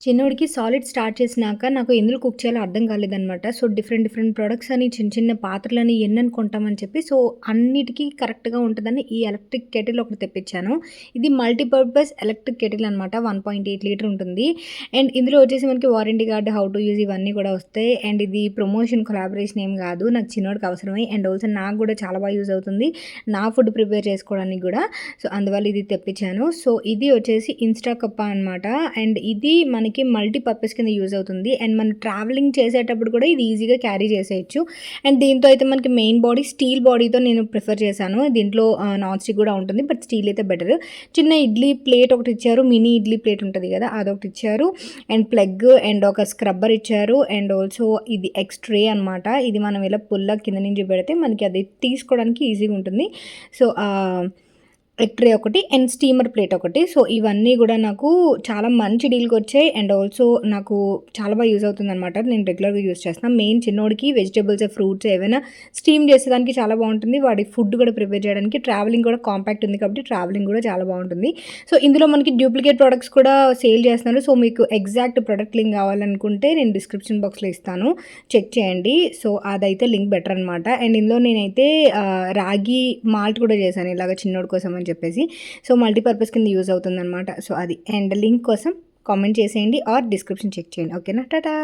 చిన్నోడికి solid start చేసినాక నాకు ఎందులో కుక్ చేయాలో అర్థం కాలేదనమాట. సో, డిఫరెంట్ ప్రొడక్ట్స్ అని చిన్న చిన్న పాత్రలని ఎన్నని కొంటామని చెప్పి సో, అన్నిటికి కరెక్ట్‌గా ఉంటదని ఈ ఎలక్ట్రిక్ కెటిల్ ఒకటి తెప్పించాను. ఇది మల్టీపర్పస్ ఎలక్ట్రిక్ కెటిల్ అనమాట. 1.8 లీటర్ ఉంటుంది. అండ్ ఇందులో వచ్చేసి మనకి warranty card, how to use ఇవన్నీ కూడా వస్తాయి. అండ్ ఇది ప్రమోషన్, కొలాబరేషన్ ఏం కాదు. నాకు చిన్నోడికి అవసరమే. అండ్ ఆల్సో నాకు కూడా చాలా బాగా యూజ్ అవుతుంది. నా ఫుడ్ ప్రిపేర్ చేసుకోవడానికి కూడా. సో, అందువల్ల ఇది తెప్పించాను. సో, ఇది వచ్చేసి ఇన్‌స్టా కప్ప అనమాట. అండ్ ఇది మనకి మల్టీపర్పస్ కింద యూజ్ అవుతుంది. అండ్ మనం ట్రావెలింగ్ చేసేటప్పుడు కూడా ఇది ఈజీగా క్యారీ చేసేయచ్చు. అండ్ దీంతో అయితే మనకి మెయిన్ బాడీ స్టీల్ బాడీతో నేను ప్రిఫర్ చేశాను. దీంట్లో నాన్ స్టిక్ కూడా ఉంటుంది. బట్ స్టీల్ అయితే బెటర్. చిన్న ఇడ్లీ ప్లేట్ ఒకటి ఇచ్చారు. మినీ ఇడ్లీ ప్లేట్ ఉంటుంది కదా, అదొకటి ఇచ్చారు. అండ్ ప్లగ్ అండ్ ఒక స్క్రబ్బర్ ఇచ్చారు. అండ్ ఆల్సో ఇది ఎగ్స్ ట్రే అనమాట. ఇది మనం ఇలా పుల్ల కింద నుంచి పెడితే మనకి అది తీసుకోవడానికి ఈజీగా ఉంటుంది. సో, ఎగ్ ట్రే ఒకటి అండ్ స్టీమర్ ప్లేట్ ఒకటి. సో, ఇవన్నీ గూడా నాకు చాలా మంచి డీల్‌కొచ్చాయి. అండ్ ఆల్సో నాకు చాలా బాగా యూజ్ అవుతుందనమాట. నేను రెగ్యులర్‌గా యూజ్ చేస్తున్నా. మెయిన్ చిన్నోడికి వెజిటబుల్స్, ఫ్రూట్స్ ఏవైనా స్టీమ్ చేసేదానికి చాలా బావుంటుంది. వాడికి ఫుడ్ కూడా ప్రిపేర్ చేయడానికి ట్రావెలింగ్ కూడా కాంపాక్ట్ ఉంది కాబట్టి ట్రావెలింగ్ కూడా చాలా బావుంటుంది. సో, ఇందులో మనకి డూప్లికేట్ ప్రొడక్ట్స్ కూడా సేల్ చేస్తున్నారు. సో, మీకు ఎగ్జాక్ట్ ప్రొడక్ట్ లింక్ కావాలనుకుంటే నేను డిస్క్రిప్షన్ బాక్స్‌లో ఇస్తాను. చెక్ చేయండి. సో, అదైతే లింక్ బెటర్ అనమాట. అండ్ ఇందులో నేనైతే రాగి మాల్ట్ కూడా చేశాను ఇలాగ చిన్నోడి కోసం అని చెప్పేసి. సో, మల్టీపర్పస్ కింద యూజ్ అవుతుందనమాట. సో, అది. అండ్ లింక్ కోసం కామెంట్ చేసేయండి ఆర్ డిస్క్రిప్షన్ చెక్ చేయండి. ఓకేనా? టాటా.